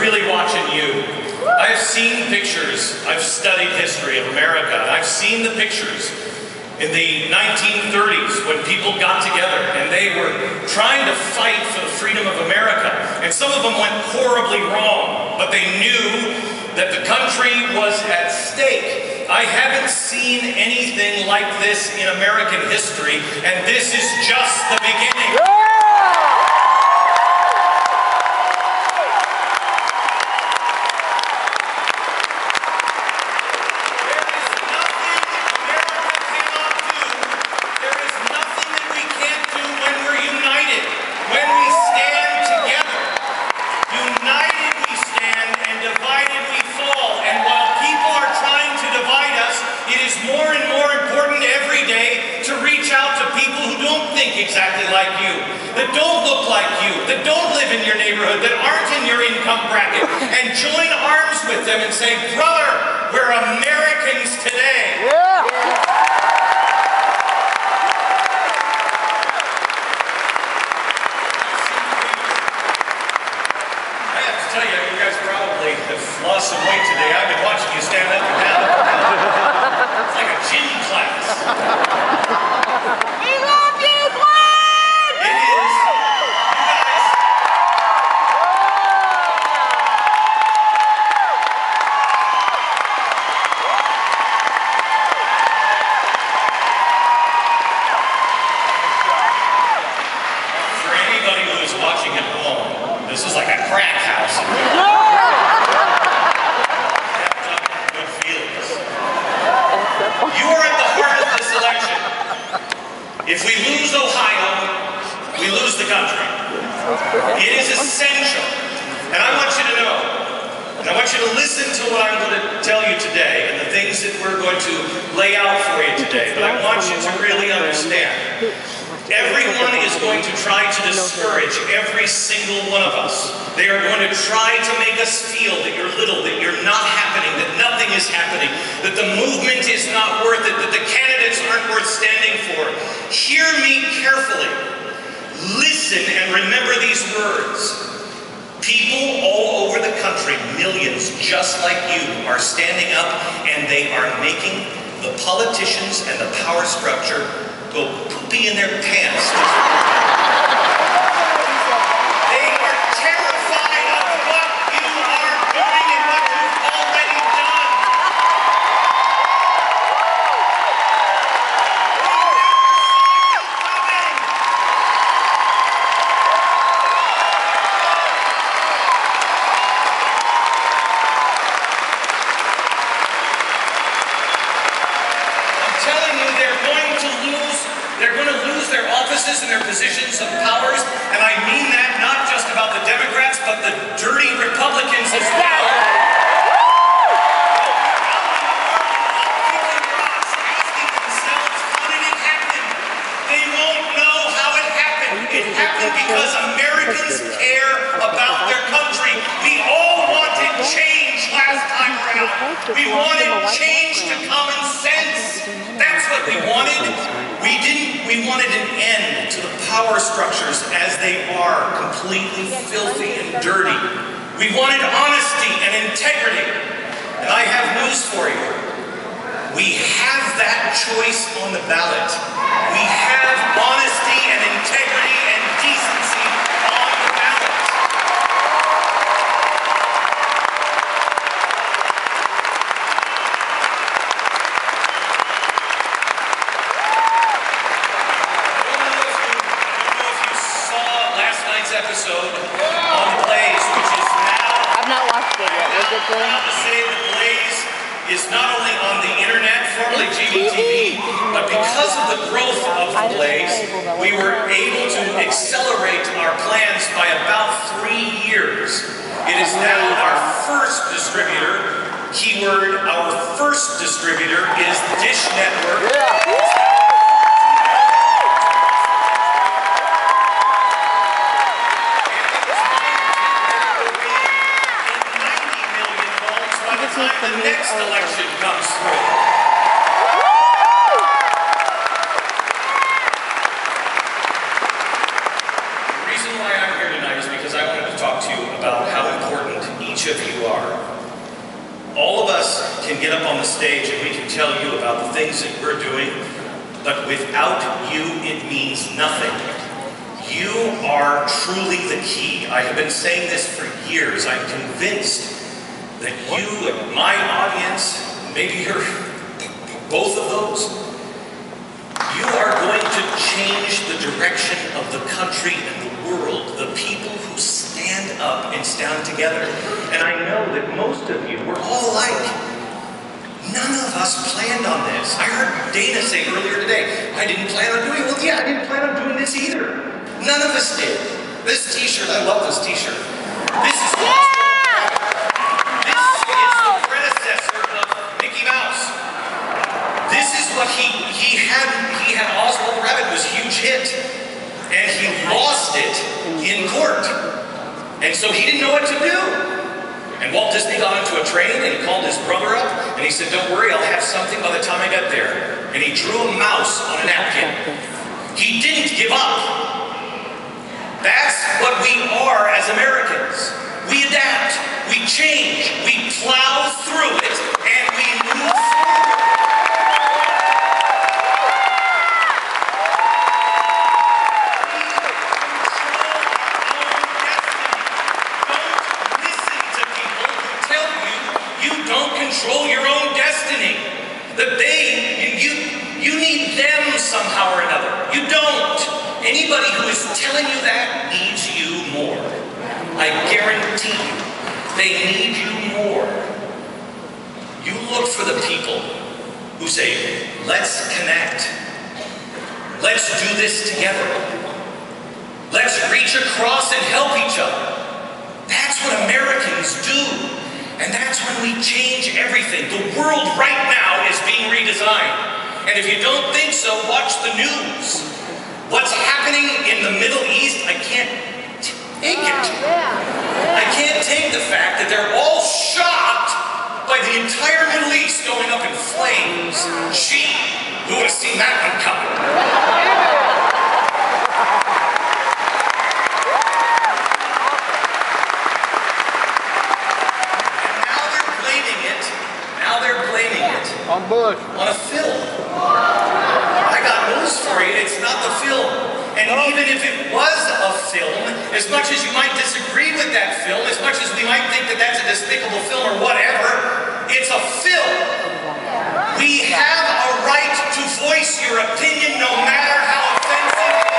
really watching you. I've seen pictures, I've studied history of America, and I've seen the pictures in the 1930s when people got together and they were trying to fight for the freedom of America. And some of them went horribly wrong, but they knew that the country was at stake. I haven't seen anything like this in American history, and this is just the beginning. Exactly like you, that don't look like you, that don't live in your neighborhood, that aren't in your income bracket, and join arms with them and say, brother, we're Americans today. Yeah. I have to tell you, you guys probably have lost some weight today. I've been watching you stand up and down. It's like a gym class. This is like a crack house. Good feelings. You are at the heart of this election. If we lose Ohio, we lose the country. It is essential. And I want you to know, and I want you to listen to what I'm going to tell you today and the things that we're going to lay out for you today. But I want you to really understand. Everyone is going to try to discourage every single one of us. They are going to try to make us feel that you're little, that you're not happening, that nothing is happening, that the movement is not worth it, that the candidates aren't worth standing for. Hear me carefully. Listen and remember these words. People all over the country, millions just like you, are standing up and they are making the politicians and the power structure go poopy in their pants. They are terrified of what you are doing and what you've already done. I'm telling you, they're going to lose their offices and their positions of powers, and I mean that not just about the Democrats, but the dirty Republicans as well. Asking themselves, how did it happen? They won't know how it happened. It happened because Americans care about their country. We all wanted change last time around. We wanted change to common sense. That's what we wanted. We wanted an end to the power structures as they are, completely filthy and dirty. We wanted honesty and integrity. And I have news for you. We have that choice on the ballot. We have honesty and integrity and decency on the ballot. Episode on The Blaze, which is now... I've not watched it yet. Was it good? I'm proud to say The Blaze is not only on the internet, formerly GBTV, but because of the growth of The Blaze, we were able to accelerate our plans by about 3 years. It is now our first distributor. Keyword, our first distributor is Dish Network. The next election comes through. The reason why I'm here tonight is because I wanted to talk to you about how important each each of you are. All of us can get up on the stage and we can tell you about the things that we're doing, but without you, it means nothing. You are truly the key. I have been saying this for years. I'm convinced that you and my audience, maybe you're both of those, you are going to change the direction of the country and the world, the people who stand up and stand together. And I know that most of you, we're all alike. None of us planned on this. I heard Dana say earlier today, I didn't plan on doing it. Well, yeah, I didn't plan on doing this either. None of us did. This t-shirt, I love this t-shirt. This is the predecessor of Mickey Mouse. This is what he had Oswald the Rabbit, was a huge hit. And he lost it in court. And so he didn't know what to do. And Walt Disney got onto a train and he called his brother up and he said, don't worry, I'll have something by the time I get there. And he drew a mouse on a napkin. He didn't give up. That's what we are as Americans. We adapt, we change, we plow through it, and we move forward. Control your own destiny. That you need them somehow or another. You don't. Anybody who is telling you that needs you more. I guarantee you, they need you more. You look for the people who say, let's connect. Let's do this together. Let's reach across and help each other. That's what Americans do. And that's when we change everything. The world right now is being redesigned. And if you don't think so, watch the news. What's happening in the Middle East, I can't take it. I can't take the fact that they're all shocked by the entire Middle East going up in flames. Gee, who would have seen that one coming? On Bush. On a film. I got news for you, it's not the film. And even if it was a film, as much as you might disagree with that film, as much as we might think that that's a despicable film or whatever, it's a film. We have a right to voice your opinion no matter how offensive it is.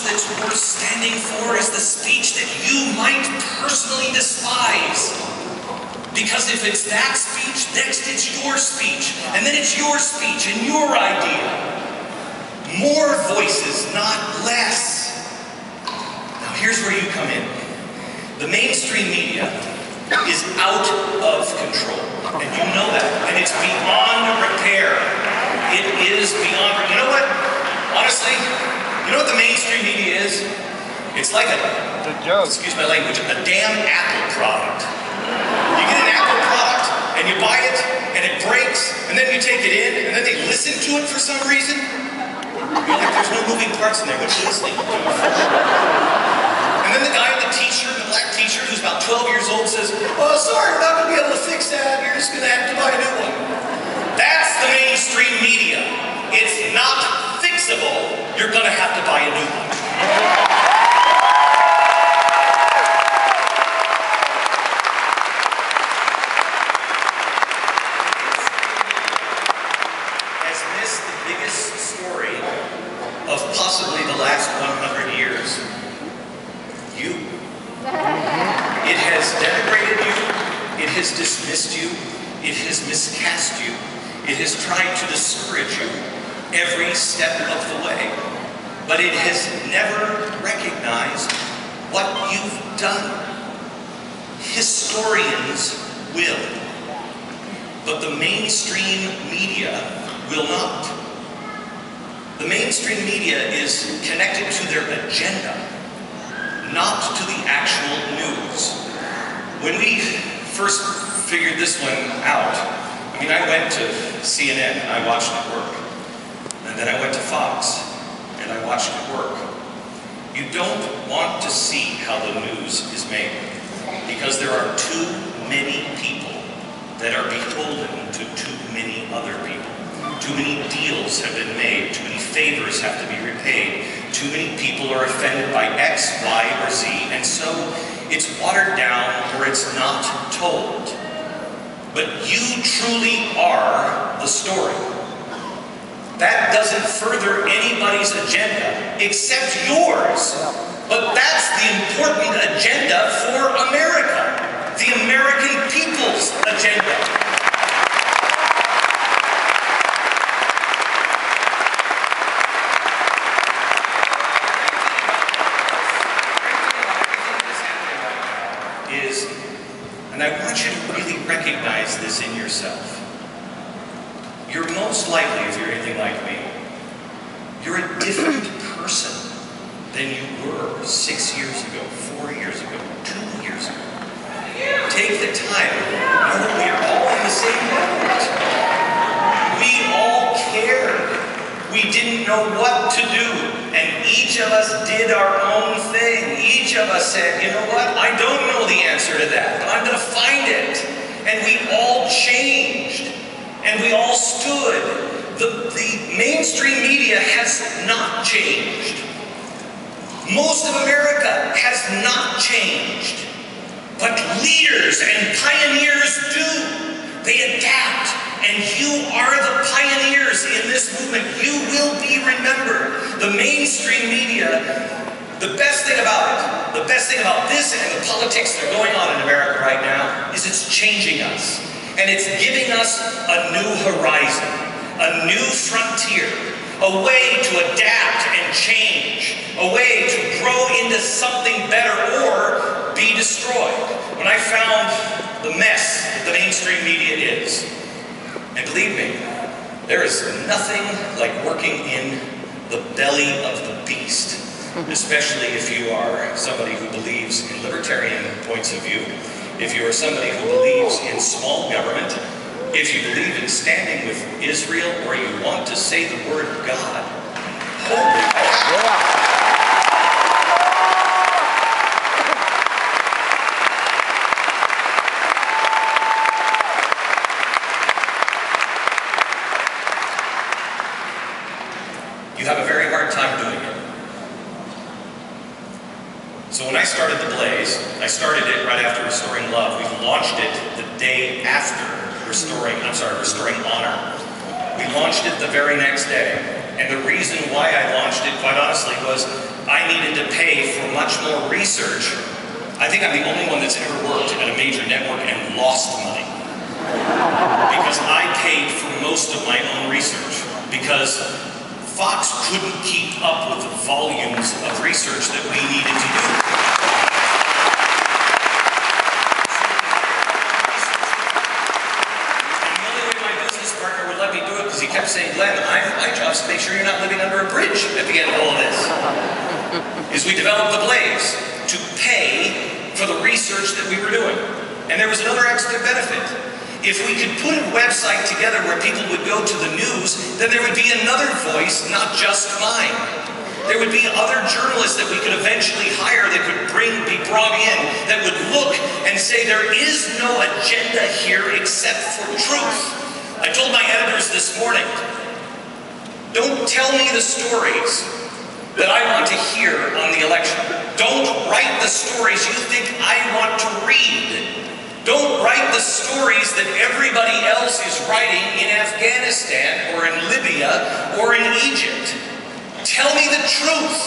That's worth standing for is the speech that you might personally despise. Because if it's that speech, next it's your speech, and then it's your speech and your idea. More voices, not less. Now here's where you come in. The mainstream media is out of control, and you know that, and it's beyond repair. It is beyond, you know what? Honestly, you know what the mainstream media is? It's like excuse my language, a damn Apple product. You get an Apple product, and you buy it, and it breaks, and then you take it in, and then they listen to it for some reason. You're like, there's no moving parts in there, what are you listening to? And then the guy in the t-shirt, the black t-shirt, who's about 12 years old says, oh, sorry, we're not going to be able to fix that, you're just going to have to buy a new one. That's the mainstream media. It's not fixable. You're going to have to buy a new one. Has missed the biggest story of possibly the last 100 years. You. It has denigrated you. It has dismissed you. It has miscast you. It has tried to discourage you every step of the way. But it has never recognized what you've done. Historians will. but the mainstream media will not. The mainstream media is connected to their agenda, not to the actual news. When we first figured this one out, I mean, I went to CNN and I watched it work. And then I went to Fox and I watched it work. You don't want to see how the news is made because there are too many people that are beholden to too many other people. Too many deals have been made, too many favors have to be repaid, too many people are offended by X, Y, or Z, and so it's watered down or it's not told. But you truly are the story. That doesn't further anybody's agenda except yours. But that's the important agenda for America, the American people's agenda. And I want you to really recognize this in yourself. You're most likely, if you're anything like me, you're a different person than you were 6 years ago, 4 years ago, 2 years ago. Take the time to know that we're all in the same boat. We all cared. We didn't know what to do. And each of us did our own thing. Each of us said, you know what? I don't know the answer to that, but I'm going to find it. And we all changed. And we all stood. The mainstream media has not changed. Most of America has not changed. But leaders and pioneers do. They adapt. And you are the pioneers in this movement. You will be remembered. The mainstream media, the best thing about this and the politics that are going on in America right now is it's changing us. And it's giving us a new horizon, a new frontier, a way to adapt and change, a way to grow into something better or be destroyed. When I found the mess that the mainstream media is, and believe me, there is nothing like working in the belly of the beast, especially if you are somebody who believes in libertarian points of view, if you are somebody who believes in small government, if you believe in standing with Israel, or you want to say the word God. Holy cow. You have a very hard time doing it. So when I started The Blaze, I started it right after Restoring Love. We launched it the day after Restoring Honor. We launched it the very next day. And the reason why I launched it, quite honestly, was I needed to pay for much more research. I think I'm the only one that's ever worked at a major network and lost money. Because I paid for most of my own research. Because Fox couldn't keep up with the volumes of research that we needed to do. And the only way my business partner would let me do it, because he kept saying, Glenn, my job is to make sure you're not living under a bridge at the end of all of this, is we developed The Blaze to pay for the research that we were doing. And there was another extra benefit. If we could put a website together where people would go to the news, then there would be another voice, not just mine. There would be other journalists that we could eventually hire that could be brought in, that would look and say there is no agenda here except for truth. I told my editors this morning, don't tell me the stories that I want to hear on the election. Don't write the stories you think I want to read. Don't write the stories that everybody else is writing in Afghanistan or in Libya or in Egypt. Tell me the truth.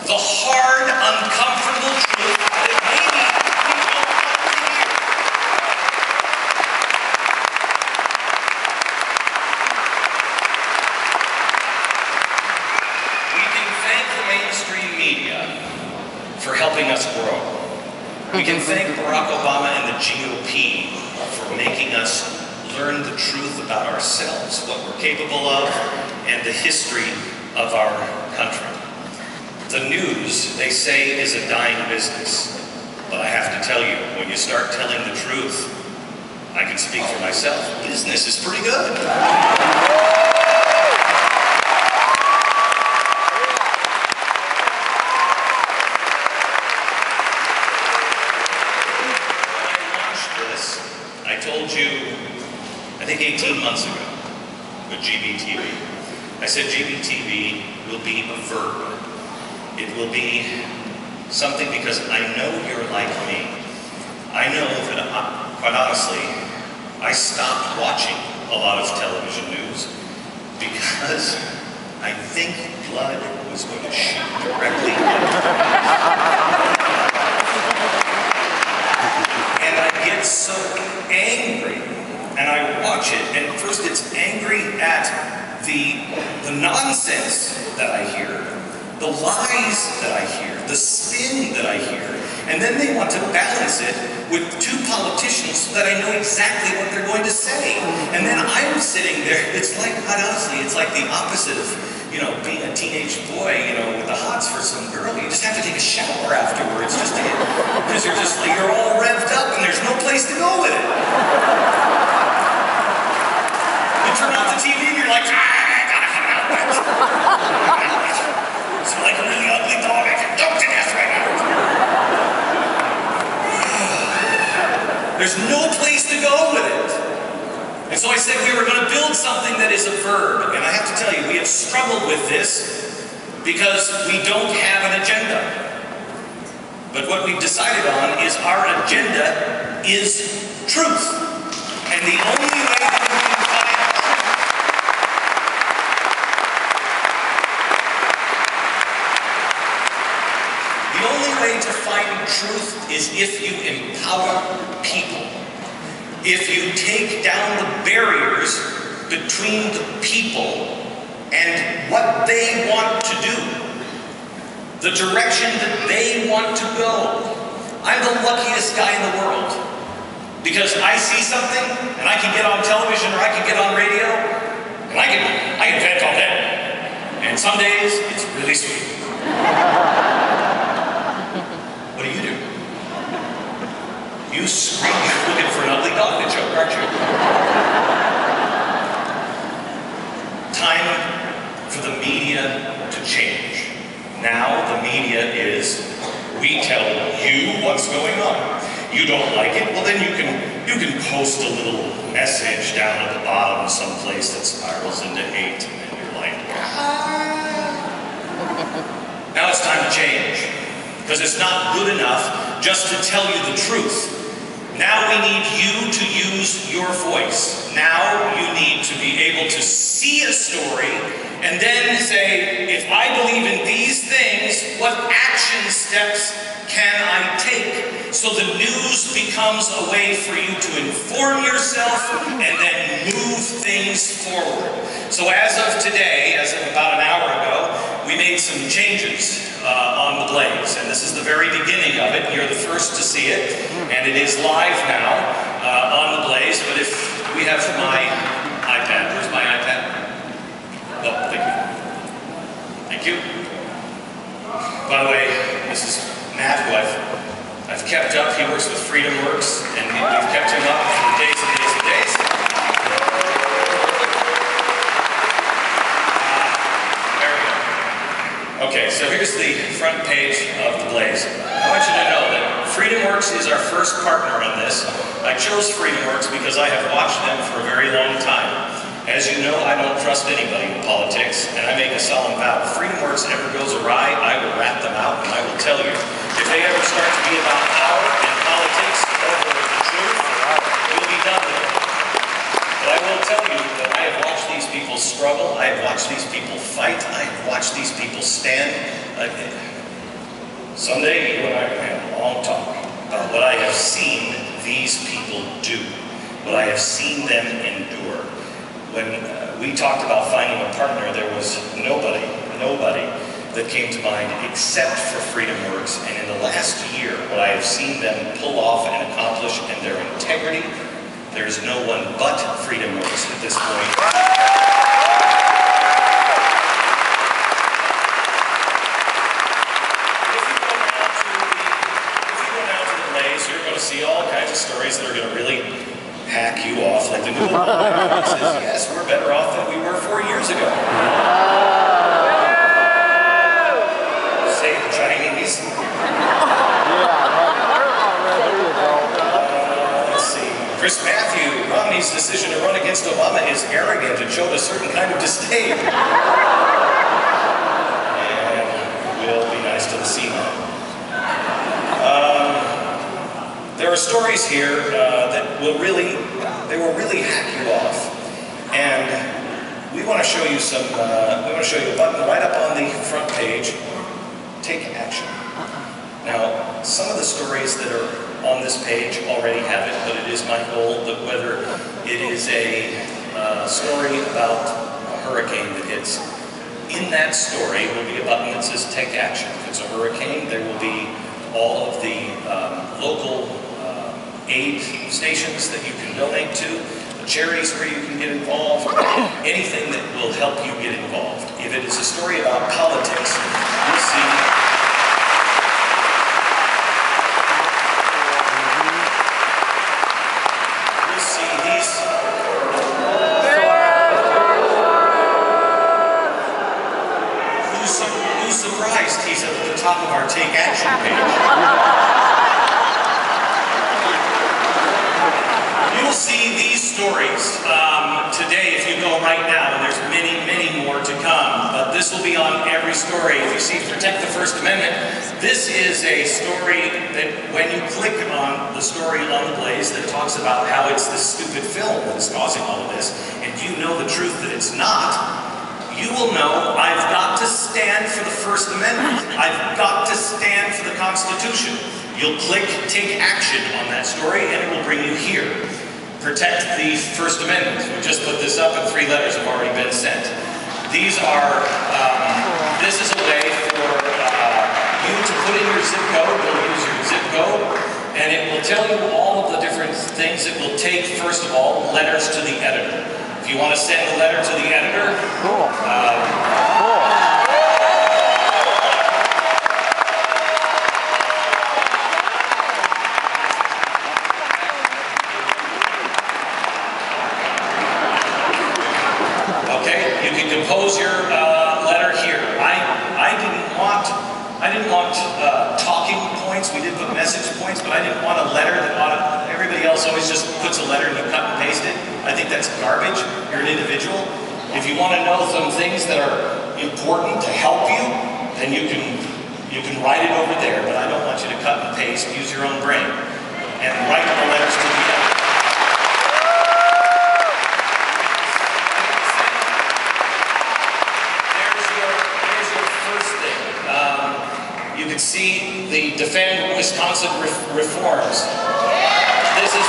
The hard, uncomfortable truth that maybe you don't want to hear. We can thank the mainstream media for helping us grow. We can thank Barack Obama and the GOP for making us learn the truth. about ourselves, what we're capable of, and the history of our country. The news, they say, is a dying business. But I have to tell you, when you start telling the truth, I can speak for myself, business is pretty good. I told you, I think 18 months ago, with GBTV. I said GBTV will be a verb. It will be something because I know you're like me. I know that, quite honestly, I stopped watching a lot of television news because I think blood was going to shoot directly and I get so angry, and I watch it, and first it's angry at the nonsense that I hear, the lies that I hear, the spin that I hear, and then they want to balance it with two politicians so that I know exactly what they're going to say. And then I'm sitting there, it's like, quite honestly, it's like the opposite of, you know, being a teenage boy, you know, with the hots for some girl. You just have to take a shower afterwards just to get, because you're just like, you're all revved up and there's no place to go with it. You turn off the TV and you're like, I gotta have an outlet. It's like a really ugly dog. I can choke to death right now. There's no place to go with it. And so I said we were going to build something that is a verb. And I have to tell you, we have struggled with this because we don't have an agenda. But what we've decided on is our agenda is truth. And the only way that we can find truth, the only way to find truth is if you empower people. If you take down the barriers between the people and what they want to do, the direction that they want to go. I'm the luckiest guy in the world because I see something and I can get on television or I can get on radio and I can vent all day. And some days it's really sweet. What do? You scream, you're looking for an ugly dog to choke, aren't you? Time for the media to change. Now the media is, we tell you what's going on. You don't like it? Well then you can post a little message down at the bottom someplace that spirals into hate and then you're like, ah. Now it's time to change. Because it's not good enough just to tell you the truth. Now we need you to use your voice. Now you need to be able to see a story and then say, if I believe in these things, what action steps can I take? So the news becomes a way for you to inform yourself and then move things forward. So as of today, as of about an hour ago, we made some changes on the Blaze, and this is the very beginning of it. You're the first to see it, and it is live now on the Blaze. But if we have my iPad, where's my iPad? Oh, thank you. Thank you. By the way, this is Matt, who I've kept up. He works with Freedom Works, and we've kept him up for days and days and days. Okay, so here's the front page of the Blaze. I want you to know that Freedom Works is our first partner on this. I chose Freedom Works because I have watched them for a very long time. As you know, I don't trust anybody in politics, and I make a solemn vow. If Freedom Works ever goes awry, I will rat them out, and I will tell you, if they ever start to be about power and politics over the truth, you'll be done with it. But I will tell you that I have watched these people struggle, I have watched these people fight, I have watched these people stand. Someday you and I are going to have a long talk about what I have seen these people do, what I have seen them endure. When we talked about finding a partner, there was nobody that came to mind except for Freedom Works. And in the last year, what I have seen them pull off and accomplish, and their integrity, There's no one but Freedom Notes at this point. If you go now to the plays, you're going to see all kinds of stories that are going to really hack you off, like the new one says, yes, we're better off than we were 4 years ago. Say the Chinese. Let's see. Chris Matthew, Romney's decision to run against Obama is arrogant and showed a certain kind of disdain. And will be nice to the Senate. There are stories here that will really hack you off, and we want to show you some. We want to show you a button right up on the front page. Take action. Now, some of the stories that are on this page already have it, but it is my goal that whether it is a story about a hurricane that hits, in that story will be a button that says "Take action." If it's a hurricane, there will be all of the local aid stations that you can donate to, the charities where you can get involved, anything that will help you get involved. If it is a story about politics, you'll see these. Who's surprised he's at the top of our Take Action page? You'll see these stories today if you go right now, and there's many, many more to come, but this will be on every story. If you see Protect the First Amendment, this is a story that when you click on the story on the Blaze that talks about how it's this stupid film that is causing all of this, and you know the truth that it's not, you will know I've got to stand for the First Amendment. I've got to stand for the Constitution. You'll click Take Action on that story and it will bring you here. Protect the First Amendment. We just put this up and 3 letters have already been sent. These are, this is a way for you to put in your zip code. You'll use your zip code and it will tell you all of the different things it will take. First of all, letters to the editor. If you want to send a letter to the editor, compose your letter here. I didn't want talking points. We did put message points, but I didn't want a letter that everybody else always just puts a letter and you cut and paste it. I think that's garbage. You're an individual. If you want to know some things that are important to help you, then you can write it over there. But I don't want you to cut and paste. Use your own brain and write the letters to the editor. You can see the Defend Wisconsin reforms. This is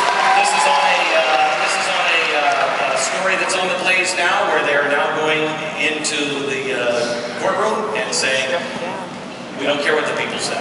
on a story that's on the Blaze now, where they are now going into the courtroom and saying, we don't care what the people say.